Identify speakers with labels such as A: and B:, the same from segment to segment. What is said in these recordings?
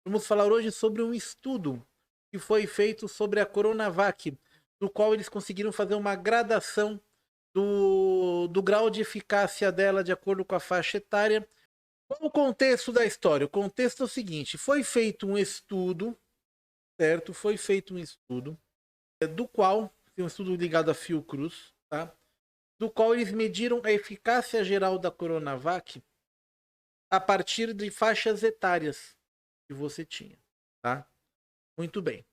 A: Vamos falar hoje sobre um estudo que foi feito sobre a Coronavac, no qual eles conseguiram fazer uma gradação do grau de eficácia dela de acordo com a faixa etária. Qual o contexto da história? O contexto é o seguinte: foi feito um estudo, certo? Foi feito um estudo, do qual, um estudo ligado a Fiocruz, tá? Do qual eles mediram a eficácia geral da Coronavac a partir de faixas etárias que você tinha, tá? Muito bem.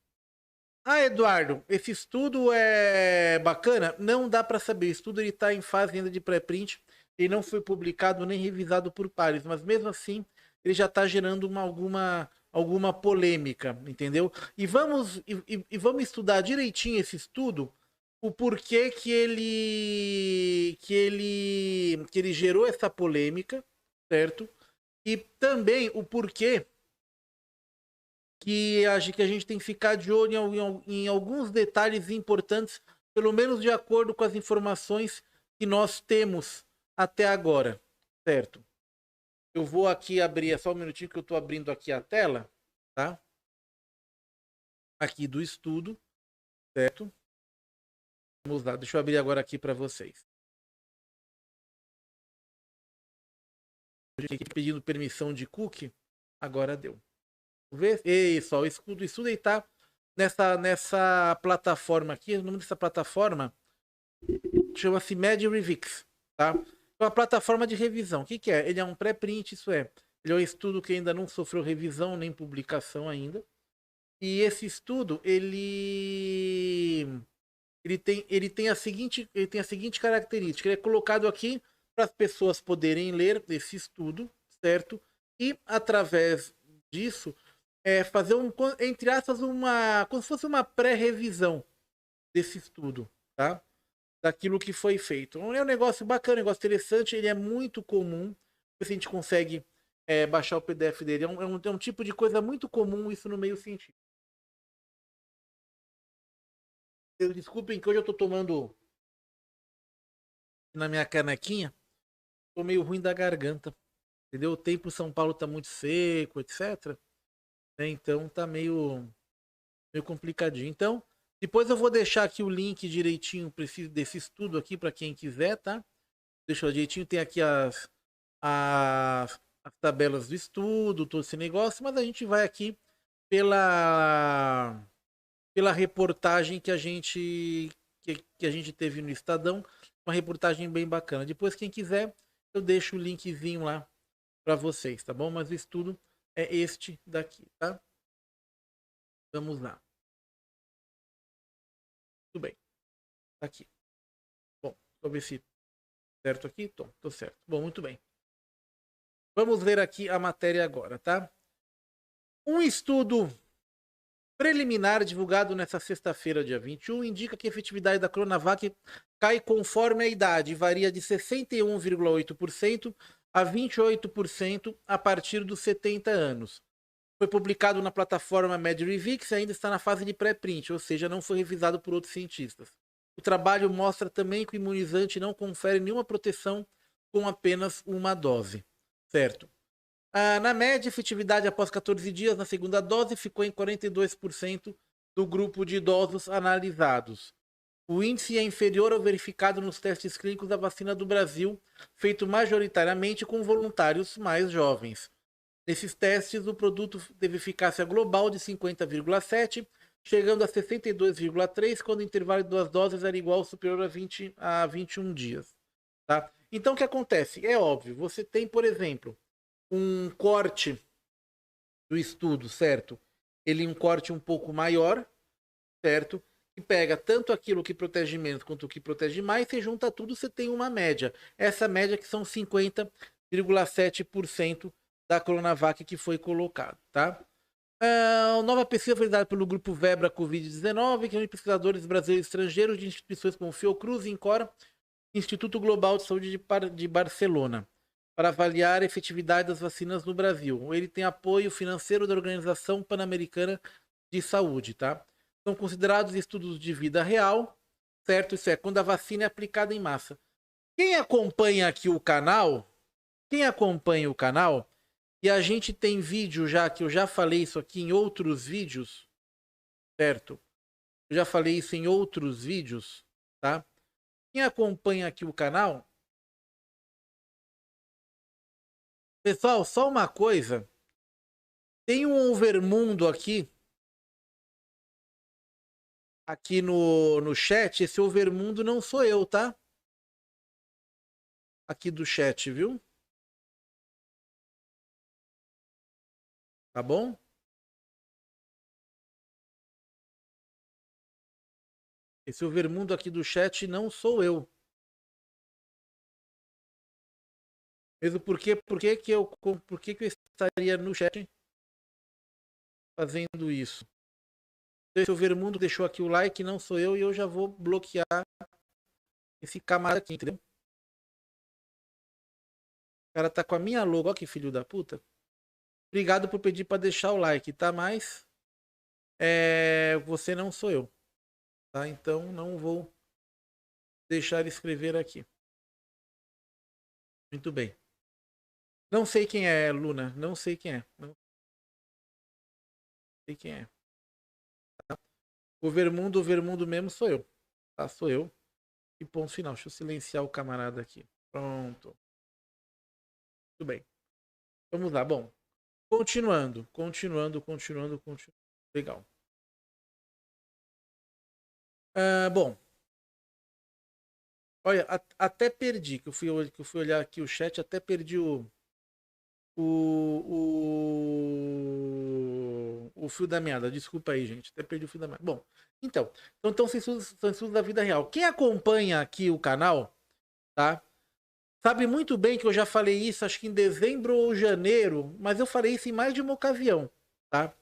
A: Ah, Eduardo, esse estudo é bacana? Não dá para saber. O estudo está em fase ainda de pré-print e não foi publicado nem revisado por pares, mas mesmo assim ele já está gerando alguma polêmica, entendeu? E vamos estudar direitinho esse estudo, o porquê que ele gerou essa polêmica, certo? E também o porquê que a gente tem que ficar de olho em alguns detalhes importantes, pelo menos de acordo com as informações que nós temos até agora, certo? Eu vou aqui abrir, é só um minutinho que eu estou abrindo aqui a tela, tá? Aqui do estudo, certo? Vamos lá, deixa eu abrir agora aqui para vocês. Eu fiquei pedindo permissão de cookie, agora deu. Vamos ver? Isso, ó, o estudo aí tá nessa plataforma aqui. O nome dessa plataforma chama-se MedRevix, tá? É uma plataforma de revisão. O que é? Ele é um pré-print, isso é. Ele é um estudo que ainda não sofreu revisão nem publicação ainda. E esse estudo, ele tem a seguinte característica. Ele é colocado aqui para as pessoas poderem ler esse estudo, certo? E através disso fazer entre aspas, como se fosse uma pré-revisão desse estudo, tá? Daquilo que foi feito. É um negócio bacana, um negócio interessante, ele é muito comum. A gente consegue baixar o PDF dele. É um tipo de coisa muito comum isso no meio científico. Desculpem que hoje eu tô tomando na minha canequinha. Tô meio ruim da garganta. Entendeu? O tempo em São Paulo tá muito seco, etc. Então tá meio complicadinho. Então, depois eu vou deixar aqui o link direitinho desse estudo aqui para quem quiser, tá? Deixa direitinho, tem aqui as tabelas do estudo, todo esse negócio, mas a gente vai aqui pela reportagem que a gente teve no Estadão, uma reportagem bem bacana. Depois, quem quiser, eu deixo o linkzinho lá para vocês, tá bom? Mas o estudo é este daqui, tá? Vamos lá. Tudo bem. Tá aqui. Bom, deixa eu ver se certo aqui. Tô certo. Bom, muito bem. Vamos ver aqui a matéria agora, tá? Um estudo preliminar divulgado nesta sexta-feira, dia 21, indica que a efetividade da Coronavac cai conforme a idade, varia de 61,8% a 28% a partir dos 70 anos. Foi publicado na plataforma MedRevix e ainda está na fase de pré-print, ou seja, não foi revisado por outros cientistas. O trabalho mostra também que o imunizante não confere nenhuma proteção com apenas uma dose, certo? Na média, a efetividade após 14 dias na segunda dose ficou em 42% do grupo de idosos analisados. O índice é inferior ao verificado nos testes clínicos da vacina do Brasil, feito majoritariamente com voluntários mais jovens. Nesses testes, o produto teve eficácia global de 50,7%, chegando a 62,3% quando o intervalo de 2 doses era igual ou superior a 21 dias. Tá? Então, o que acontece? É óbvio, você tem, por exemplo, um corte do estudo, certo? Ele é um corte um pouco maior, certo? Que pega tanto aquilo que protege menos quanto o que protege mais, você junta tudo, você tem uma média. Essa média que são 50,7% da Coronavac que foi colocado, tá? A nova pesquisa foi dada pelo grupo Vebra Covid-19, que é um de pesquisadores brasileiros e estrangeiros de instituições como Fiocruz, Incor, Instituto Global de Saúde de Barcelona, para avaliar a efetividade das vacinas no Brasil. Ele tem apoio financeiro da Organização Pan-Americana de Saúde, tá? São considerados estudos de vida real, certo? Isso é, quando a vacina é aplicada em massa. Quem acompanha aqui o canal, E a gente tem vídeo já, que eu já falei isso aqui em outros vídeos, certo? Eu já falei isso em outros vídeos, tá? Quem acompanha aqui o canal... Pessoal, só uma coisa. Tem um overmundo aqui no chat. Esse overmundo não sou eu, tá? Aqui do chat, viu? Tá bom? Esse overmundo aqui do chat não sou eu. Mesmo porque, por que que eu estaria no chat fazendo isso? Esse overmundo deixou aqui o like, não sou eu, e eu já vou bloquear esse camarada aqui, entendeu? O cara tá com a minha logo, ó que filho da puta. Obrigado por pedir para deixar o like, tá? Mas você não sou eu, tá? Então não vou deixar ele escrever aqui. Muito bem. Não sei quem é, Luna. Não sei quem é. Não sei quem é. Tá? O Vermundo mesmo sou eu. Tá? Sou eu. E ponto final. Deixa eu silenciar o camarada aqui. Pronto. Muito bem. Vamos lá. Bom. Continuando. Legal. Bom. Olha, até perdi. Que eu fui olhar aqui o chat. Até perdi o fio da meada. Desculpa aí, gente. Até perdi o fio da meada. Bom, então são estudos da vida real. Quem acompanha aqui o canal, tá? Sabe muito bem que eu já falei isso, acho que em dezembro ou janeiro, mas eu falei isso em mais de uma ocasião, tá?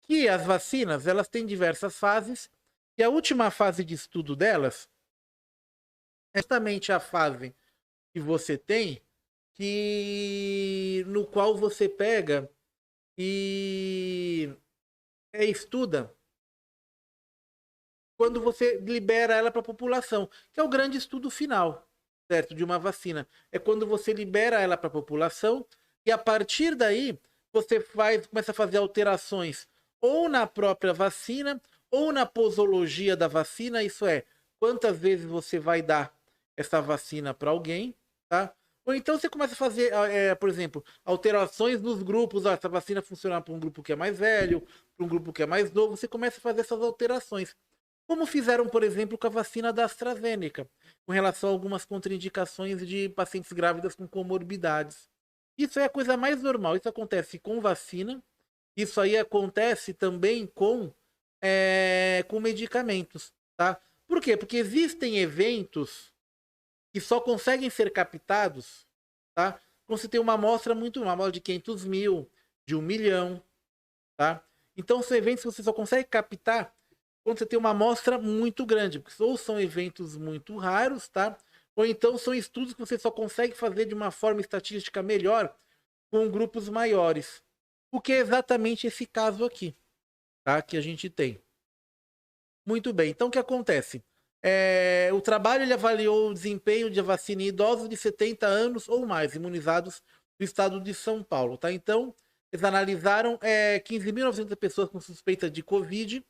A: Que as vacinas, elas têm diversas fases, e a última fase de estudo delas é justamente a fase que você tem, no qual você pega e estuda quando você libera ela para a população, que é o grande estudo final, certo, de uma vacina. É quando você libera ela para a população e a partir daí você começa a fazer alterações ou na própria vacina ou na posologia da vacina, isso é, quantas vezes você vai dar essa vacina para alguém, tá? Ou então você começa a fazer, por exemplo, alterações nos grupos. Essa vacina funciona para um grupo que é mais velho, para um grupo que é mais novo. Você começa a fazer essas alterações. Como fizeram, por exemplo, com a vacina da AstraZeneca, com relação a algumas contraindicações de pacientes grávidas com comorbidades. Isso é a coisa mais normal. Isso acontece com vacina. Isso aí acontece também com medicamentos, tá? Por quê? Porque existem eventos que só conseguem ser captados, tá? Quando você tem uma amostra uma amostra de 500 mil, de 1 milhão, tá? Então são eventos que você só consegue captar quando você tem uma amostra muito grande, porque ou são eventos muito raros, tá? Ou então são estudos que você só consegue fazer de uma forma estatística melhor com grupos maiores. O que é exatamente esse caso aqui, tá? Que a gente tem. Muito bem, então o que acontece? O trabalho ele avaliou o desempenho de vacina em idosos de 70 anos ou mais, imunizados do estado de São Paulo, tá? Então, eles analisaram 15.900 pessoas com suspeita de Covid,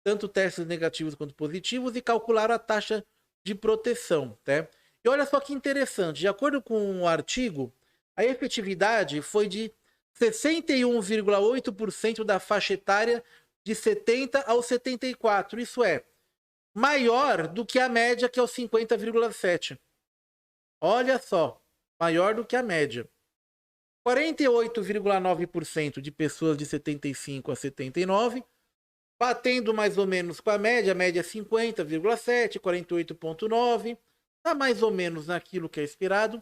A: tanto testes negativos quanto positivos, e calcularam a taxa de proteção, tá? E olha só que interessante, de acordo com o artigo, a efetividade foi de 61,8% da faixa etária de 70 aos 74, isso é, maior do que a média, que é o 50,7%. Olha só, maior do que a média. 48,9% de pessoas de 75 a 79, batendo mais ou menos com a média é 50,7, 48,9, está mais ou menos naquilo que é esperado.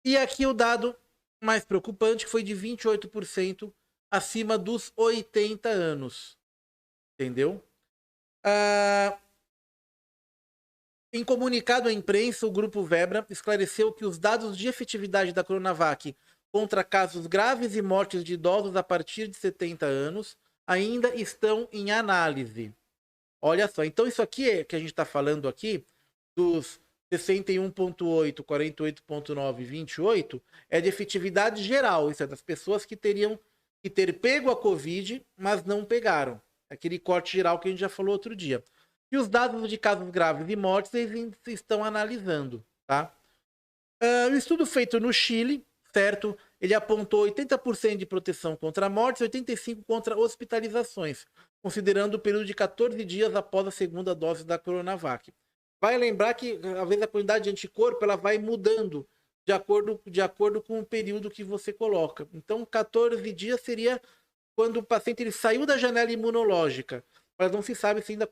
A: E aqui o dado mais preocupante, que foi de 28% acima dos 80 anos. Entendeu? Em comunicado à imprensa, o Grupo Vebra esclareceu que os dados de efetividade da Coronavac contra casos graves e mortes de idosos a partir de 70 anos ainda estão em análise. Olha só, então isso aqui que a gente está falando aqui, dos 61,8, 48,9, 28, é de efetividade geral. Isso é das pessoas que teriam que ter pego a Covid, mas não pegaram. Aquele corte geral que a gente já falou outro dia. E os dados de casos graves e mortes eles estão analisando, tá? O estudo feito no Chile, certo? Ele apontou 80% de proteção contra mortes e 85% contra hospitalizações, considerando o período de 14 dias após a segunda dose da Coronavac. Vai lembrar que, às vezes, a quantidade de anticorpo ela vai mudando de acordo com o período que você coloca. Então, 14 dias seria quando o paciente ele saiu da janela imunológica, mas não se sabe se ele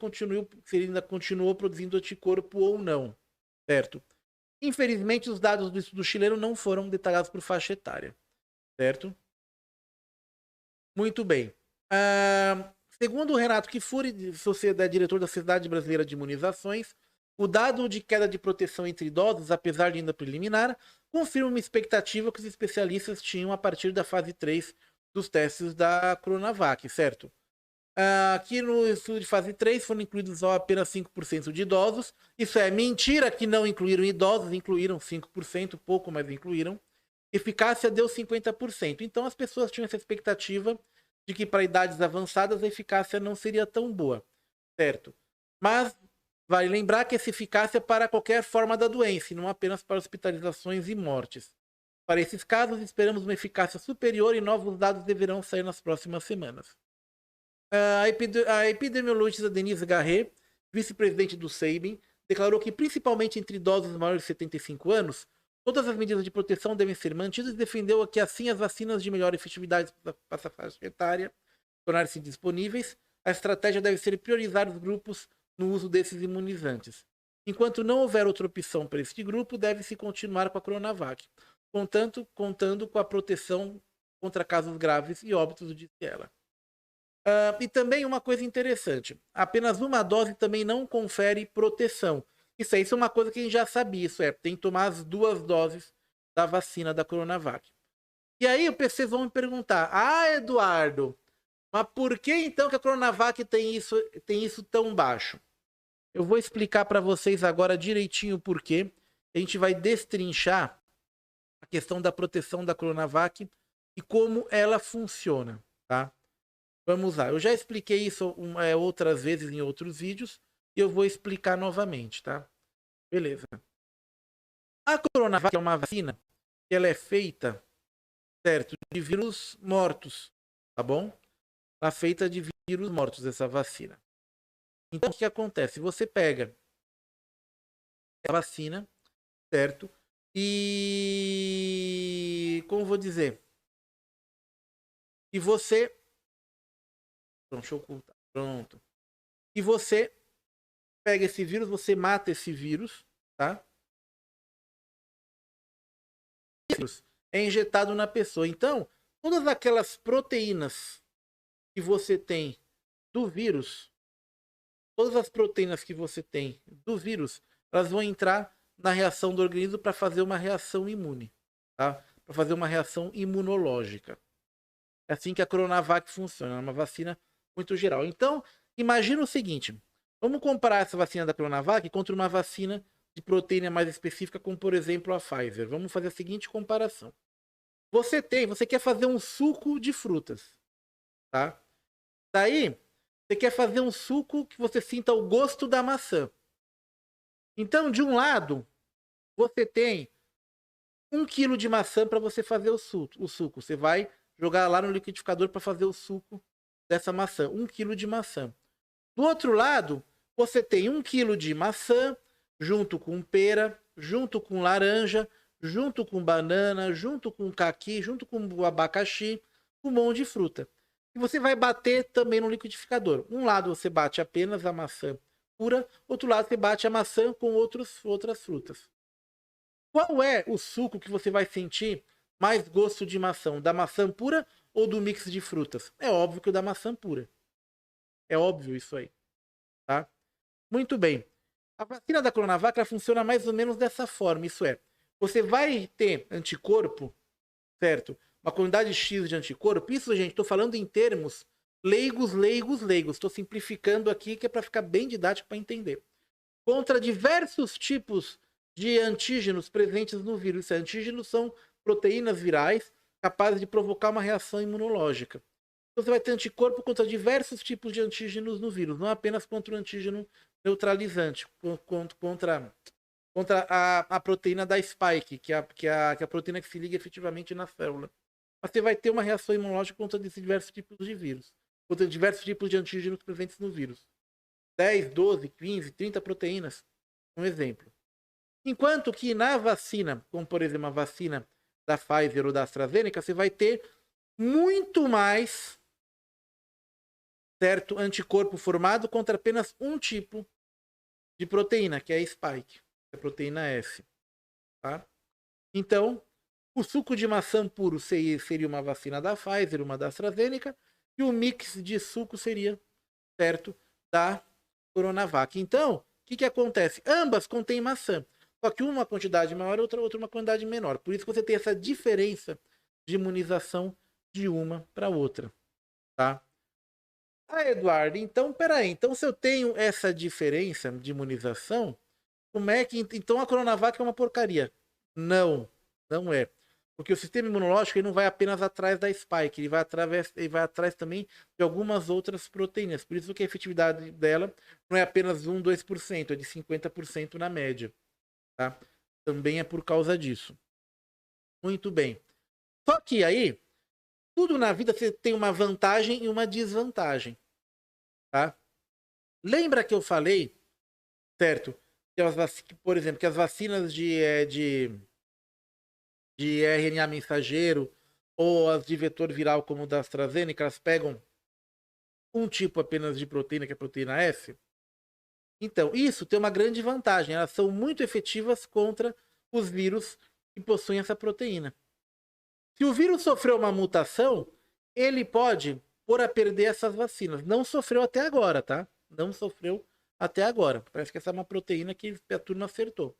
A: ainda continuou produzindo anticorpo ou não, certo? Infelizmente, os dados do estudo chileno não foram detalhados por faixa etária, certo? Muito bem. Segundo o Renato Kifuri, diretor da Sociedade Brasileira de Imunizações, o dado de queda de proteção entre idosos, apesar de ainda preliminar, confirma uma expectativa que os especialistas tinham a partir da fase 3 dos testes da Coronavac, certo? Aqui no estudo de fase 3 foram incluídos só apenas 5% de idosos. Isso é mentira que não incluíram idosos, incluíram 5%, pouco, mas incluíram. Eficácia deu 50%. Então as pessoas tinham essa expectativa de que para idades avançadas a eficácia não seria tão boa, certo? Mas vale lembrar que essa eficácia é para qualquer forma da doença, e não apenas para hospitalizações e mortes. Para esses casos, esperamos uma eficácia superior e novos dados deverão sair nas próximas semanas. A epidemiologista Denise Garret, vice-presidente do SEIBEN, declarou que, principalmente entre idosos maiores de 75 anos, todas as medidas de proteção devem ser mantidas e defendeu que, assim, as vacinas de melhor efetividade para essa faixa etária tornarem-se disponíveis, a estratégia deve ser priorizar os grupos no uso desses imunizantes. Enquanto não houver outra opção para este grupo, deve-se continuar com a Coronavac, contando com a proteção contra casos graves e óbitos, disse ela. E também uma coisa interessante, apenas uma dose também não confere proteção. Isso é uma coisa que a gente já sabia, tem que tomar as 2 doses da vacina da Coronavac. E aí vocês vão me perguntar, Eduardo, mas por que então que a Coronavac tem isso tão baixo? Eu vou explicar para vocês agora direitinho o porquê. A gente vai destrinchar a questão da proteção da Coronavac e como ela funciona, tá? Vamos lá, eu já expliquei isso outras vezes em outros vídeos e eu vou explicar novamente, tá? Beleza. A Coronavac é uma vacina que ela é feita, certo, de vírus mortos, tá bom? Ela é feita de vírus mortos, essa vacina. Então, o que acontece? Você pega a vacina, certo? E... como vou dizer? E você... deixa eu ocultar. Pronto. E você pega esse vírus, você mata esse vírus, tá? Esse vírus é injetado na pessoa. Então, todas aquelas proteínas que você tem do vírus, todas as proteínas que você tem do vírus, elas vão entrar na reação do organismo para fazer uma reação imune, tá? Para fazer uma reação imunológica. É assim que a Coronavac funciona, é uma vacina muito geral. Então, imagina o seguinte, vamos comparar essa vacina da Coronavac contra uma vacina de proteína mais específica, como por exemplo a Pfizer. Vamos fazer a seguinte comparação. Você quer fazer um suco de frutas, tá? Daí, você quer fazer um suco que você sinta o gosto da maçã. Então, de um lado, você tem 1 quilo de maçã para você fazer o suco. Você vai jogar lá no liquidificador para fazer o suco dessa maçã. 1 quilo de maçã. Do outro lado, você tem 1 quilo de maçã, junto com pera, junto com laranja, junto com banana, junto com caqui, junto com abacaxi, um monte de fruta. E você vai bater também no liquidificador. Um lado você bate apenas a maçã pura, outro lado você bate a maçã com outras frutas. Qual é o suco que você vai sentir mais gosto de maçã? Da maçã pura ou do mix de frutas? É óbvio que o da maçã pura. É óbvio isso aí. Tá? Muito bem. A vacina da Coronavac ela funciona mais ou menos dessa forma. Isso é, você vai ter anticorpo, certo? Uma quantidade X de anticorpo. Isso, gente, estou falando em termos leigos. Estou simplificando aqui, que é para ficar bem didático para entender. Contra diversos tipos de antígenos presentes no vírus. Esses antígenos são proteínas virais capazes de provocar uma reação imunológica. Então você vai ter anticorpo contra diversos tipos de antígenos no vírus, não apenas contra o antígeno neutralizante, contra a proteína da spike, que é a proteína que se liga efetivamente na célula. Mas você vai ter uma reação imunológica contra diversos tipos de vírus, contra diversos tipos de antígenos presentes no vírus. 10, 12, 15, 30 proteínas, um exemplo. Enquanto que na vacina, como por exemplo a vacina da Pfizer ou da AstraZeneca, você vai ter muito mais, certo, anticorpo formado contra apenas um tipo de proteína, que é a spike, que é a proteína S. Tá? Então, o suco de maçã puro seria uma vacina da Pfizer, uma da AstraZeneca, e o mix de suco seria, certo, da Coronavac. Então, o que acontece? Ambas contêm maçã, só que uma quantidade maior e outra uma quantidade menor. Por isso que você tem essa diferença de imunização de uma para outra, tá? Ah, Eduardo, então, peraí. Então, se eu tenho essa diferença de imunização, como é que... Então, a Coronavac é uma porcaria. Não, não é. Porque o sistema imunológico ele não vai apenas atrás da spike, ele vai atrás também de algumas outras proteínas. Por isso que a efetividade dela não é apenas 1, 2%, é de 50% na média. Tá? Também é por causa disso. Muito bem. Só que aí, tudo na vida você tem uma vantagem e uma desvantagem. Tá? Lembra que eu falei, certo? Que por exemplo, que as vacinas de RNA mensageiro ou as de vetor viral como o da AstraZeneca, elas pegam um tipo apenas de proteína, que é a proteína S. Então, isso tem uma grande vantagem. Elas são muito efetivas contra os vírus que possuem essa proteína. Se o vírus sofreu uma mutação, ele pode pôr a perder essas vacinas. Não sofreu até agora, tá? Não sofreu até agora. Parece que essa é uma proteína que a turma acertou.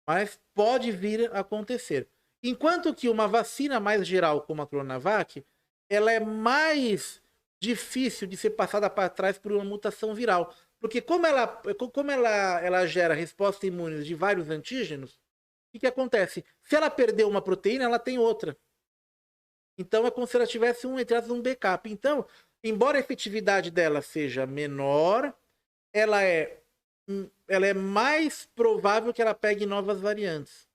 A: Mas pode vir a acontecer. Enquanto que uma vacina mais geral, como a Coronavac, ela é mais difícil de ser passada para trás por uma mutação viral. Porque como ela gera resposta imune de vários antígenos, o que acontece? Se ela perder uma proteína, ela tem outra. Então é como se ela tivesse um backup. Então, embora a efetividade dela seja menor, ela é mais provável que ela pegue novas variantes.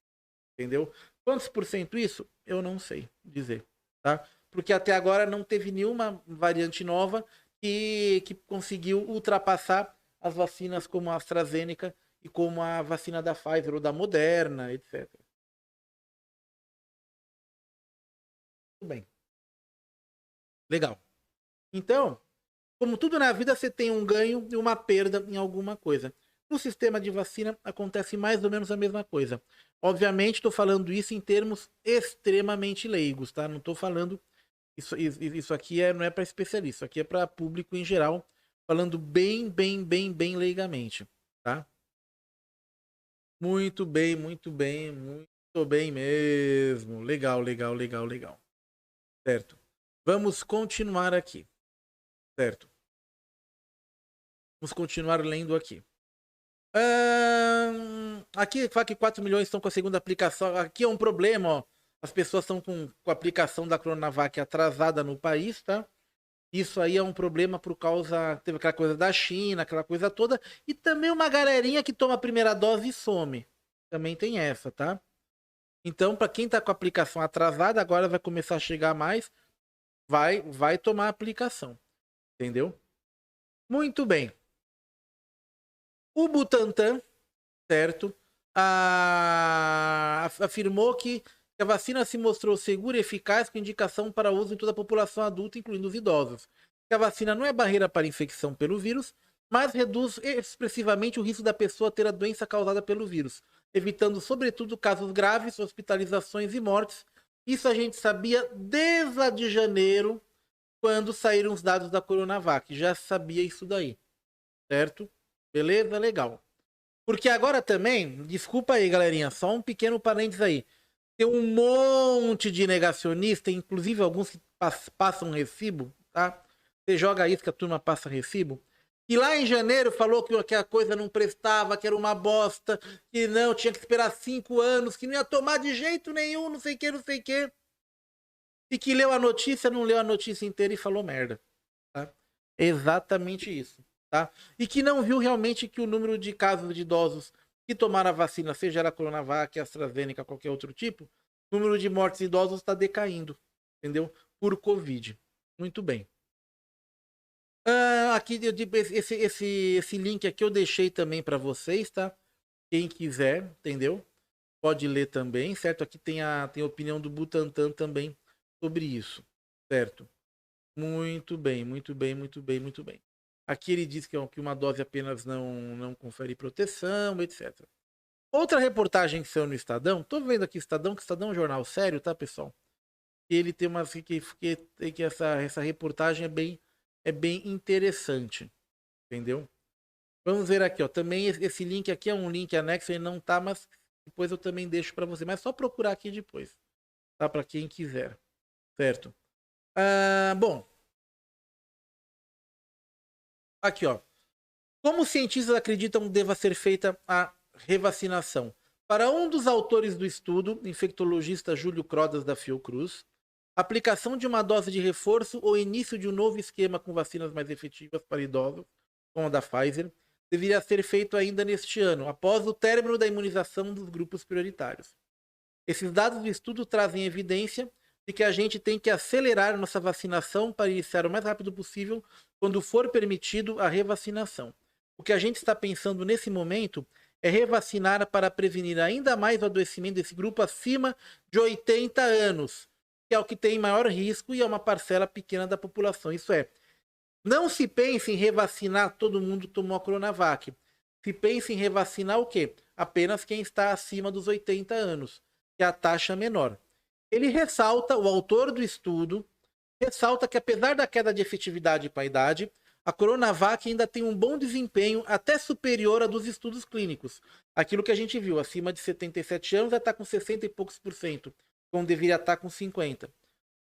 A: Entendeu? Quantos por cento isso? Eu não sei dizer. Tá? Porque até agora não teve nenhuma variante nova que conseguiu ultrapassar as vacinas como a AstraZeneca e como a vacina da Pfizer ou da Moderna, etc. Tudo bem. Legal. Então, como tudo na vida, você tem um ganho e uma perda em alguma coisa. No sistema de vacina acontece mais ou menos a mesma coisa. Obviamente, estou falando isso em termos extremamente leigos, tá? Não estou falando isso aqui não é para especialista, isso aqui é para público em geral, falando bem leigamente, tá? Muito bem, muito bem mesmo. Legal. Certo. Vamos continuar aqui. Certo. Vamos continuar lendo aqui. Aqui fala que 4 milhões estão com a segunda aplicação. Aqui é um problema, ó. As pessoas estão com a aplicação da Coronavac atrasada no país, tá? Isso aí é um problema por causa... Teve aquela coisa da China, aquela coisa toda. E também uma galerinha que toma a primeira dose e some. Também tem essa, tá? Então, para quem tá com a aplicação atrasada, agora vai começar a chegar mais. Vai tomar a aplicação. Entendeu? Muito bem. O Butantan, certo? Afirmou que a vacina se mostrou segura e eficaz com indicação para uso em toda a população adulta, incluindo os idosos. Que a vacina não é barreira para infecção pelo vírus, mas reduz expressivamente o risco da pessoa ter a doença causada pelo vírus, evitando, sobretudo, casos graves, hospitalizações e mortes. Isso a gente sabia desde lá de janeiro, quando saíram os dados da Coronavac. Já sabia isso daí, certo? Beleza? Legal. Porque agora também, desculpa aí, galerinha, só um pequeno parênteses aí. Tem um monte de negacionista, inclusive alguns que passam recibo, tá? Você joga isso que a turma passa recibo. E lá em janeiro falou que a coisa não prestava, que era uma bosta, que não, tinha que esperar 5 anos, que não ia tomar de jeito nenhum, não sei o que, não sei o que. E que leu a notícia, não leu a notícia inteira e falou merda. Tá? Exatamente isso. Tá? E que não viu realmente que o número de casos de idosos que tomaram a vacina, seja ela Coronavac, AstraZeneca, qualquer outro tipo, o número de mortes de idosos está decaindo. Entendeu? Por Covid. Muito bem. Aqui esse link aqui eu deixei também para vocês, tá? Quem quiser, entendeu? Pode ler também, certo? Aqui tem a opinião do Butantan também sobre isso, certo? Muito bem, muito bem, muito bem, muito bem. Aqui ele diz que uma dose apenas não confere proteção, etc. Outra reportagem que saiu no Estadão, tô vendo aqui Estadão, que Estadão é um jornal sério, tá, pessoal? E ele tem uma que essa reportagem é bem interessante, entendeu? Vamos ver aqui, ó. Também esse link aqui é um link anexo, ele não tá, mas depois eu também deixo para você. Mas é só procurar aqui depois, tá? Para quem quiser, certo? Bom, aqui, ó. Como os cientistas acreditam que deva ser feita a revacinação? Para um dos autores do estudo, infectologista Júlio Crodas da Fiocruz, a aplicação de uma dose de reforço ou início de um novo esquema com vacinas mais efetivas para idosos, como a da Pfizer, deveria ser feito ainda neste ano, após o término da imunização dos grupos prioritários. Esses dados do estudo trazem evidência de que a gente tem que acelerar nossa vacinação para iniciar o mais rápido possível quando for permitido a revacinação. O que a gente está pensando nesse momento é revacinar para prevenir ainda mais o adoecimento desse grupo acima de 80 anos, que é o que tem maior risco e é uma parcela pequena da população. Isso é, não se pense em revacinar todo mundo que tomou a Coronavac. Se pense em revacinar o quê? Apenas quem está acima dos 80 anos, que é a taxa menor. Ele ressalta, o autor do estudo, ressalta que apesar da queda de efetividade para a idade, a Coronavac ainda tem um bom desempenho, até superior a dos estudos clínicos. Aquilo que a gente viu, acima de 77 anos, já está com 60 e poucos por cento, quando deveria estar com 50%.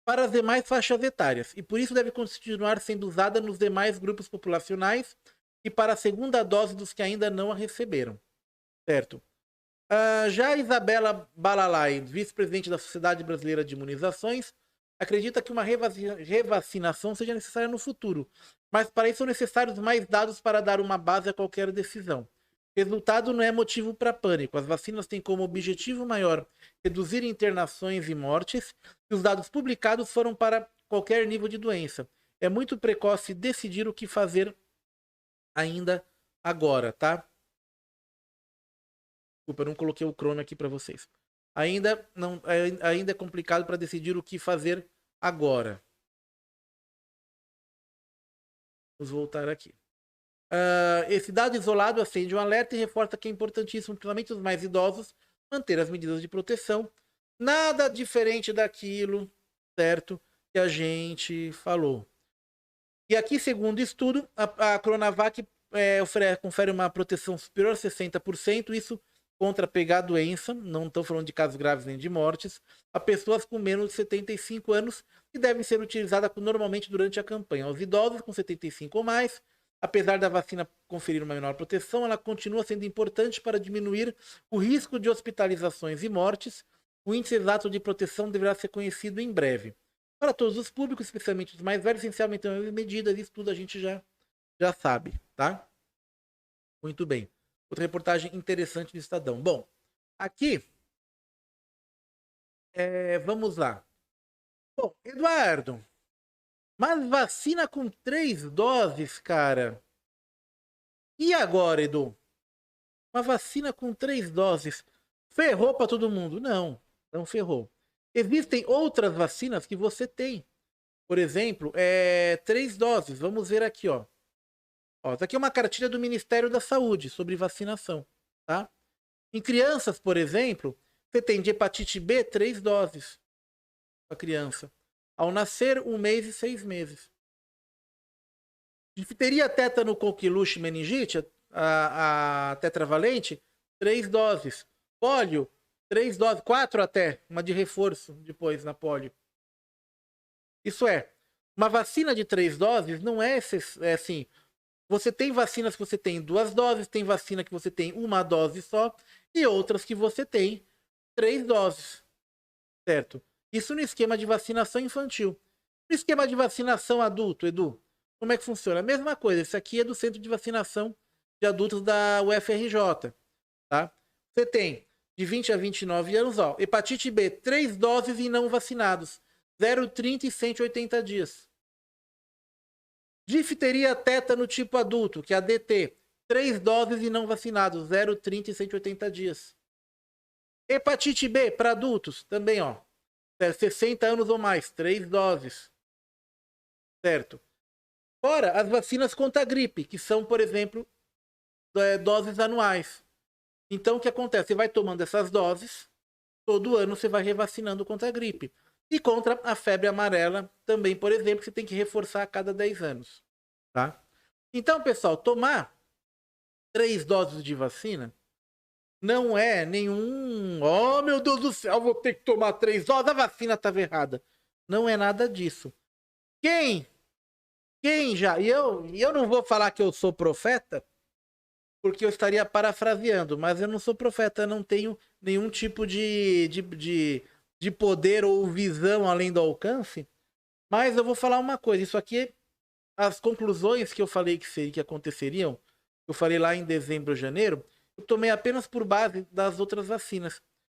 A: Para as demais faixas etárias, e por isso deve continuar sendo usada nos demais grupos populacionais e para a segunda dose dos que ainda não a receberam. Certo? Já a Isabela Balalai, vice-presidente da Sociedade Brasileira de Imunizações, acredita que uma revacinação seja necessária no futuro, mas para isso são necessários mais dados para dar uma base a qualquer decisão. Resultado não é motivo para pânico. As vacinas têm como objetivo maior reduzir internações e mortes, e os dados publicados foram para qualquer nível de doença. É muito precoce decidir o que fazer ainda agora, tá? Desculpa, eu não coloquei o crono aqui para vocês. Ainda é complicado para decidir o que fazer agora. Vamos voltar aqui. Esse dado isolado acende um alerta e reforça que é importantíssimo, principalmente os mais idosos, manter as medidas de proteção. Nada diferente daquilo, certo, que a gente falou. E aqui, segundo o estudo, a Coronavac confere uma proteção superior a 60%, isso contra pegar a doença, não estou falando de casos graves nem de mortes, a pessoas com menos de 75 anos e deve ser utilizada normalmente durante a campanha. Aos idosos com 75 ou mais, apesar da vacina conferir uma menor proteção, ela continua sendo importante para diminuir o risco de hospitalizações e mortes. O índice exato de proteção deverá ser conhecido em breve. Para todos os públicos, especialmente os mais velhos, essencialmente medidas, isso tudo a gente já sabe, tá? Muito bem. Outra reportagem interessante do Estadão. Bom, aqui, vamos lá. Bom, Eduardo, mas vacina com 3 doses, cara. E agora, Edu? Uma vacina com 3 doses ferrou para todo mundo? Não, não ferrou. Existem outras vacinas que você tem. Por exemplo, 3 doses. Vamos ver aqui, ó. Essa aqui é uma cartilha do Ministério da Saúde sobre vacinação, tá? Em crianças, por exemplo, você tem de hepatite B 3 doses para criança. Ao nascer, 1 mês e 6 meses. Difteria, tétano, coqueluche, meningite, a tetravalente, 3 doses. Pólio, 3 doses, 4 até, uma de reforço depois na pólio. Isso é, uma vacina de 3 doses não é assim. Você tem vacinas que você tem 2 doses, tem vacina que você tem 1 dose só, e outras que você tem 3 doses, certo? Isso no esquema de vacinação infantil. No esquema de vacinação adulto, Edu, como é que funciona? A mesma coisa, esse aqui é do Centro de Vacinação de Adultos da UFRJ, tá? Você tem de 20 a 29 anos, ó, hepatite B, 3 doses e não vacinados, 0, 30 e 180 dias. Difteria tétano tipo adulto, que é a DT, 3 doses e não vacinados, 0, 30 e 180 dias. Hepatite B para adultos, também, ó, 60 anos ou mais, 3 doses, certo? Fora as vacinas contra a gripe, que são, por exemplo, doses anuais. Então, o que acontece? Você vai tomando essas doses, todo ano você vai revacinando contra a gripe. E contra a febre amarela também, por exemplo, você tem que reforçar a cada 10 anos. Tá? Então, pessoal, tomar 3 doses de vacina não é nenhum... Oh, meu Deus do céu, vou ter que tomar 3 doses, a vacina estava errada. Não é nada disso. Quem já... E eu não vou falar que eu sou profeta, porque eu estaria parafraseando, mas eu não sou profeta, não tenho nenhum tipo de poder ou visão além do alcance. Mas eu vou falar uma coisa, isso aqui, as conclusões que eu falei que aconteceriam, eu falei lá em dezembro ou janeiro, eu tomei apenas por base das outras vacinas.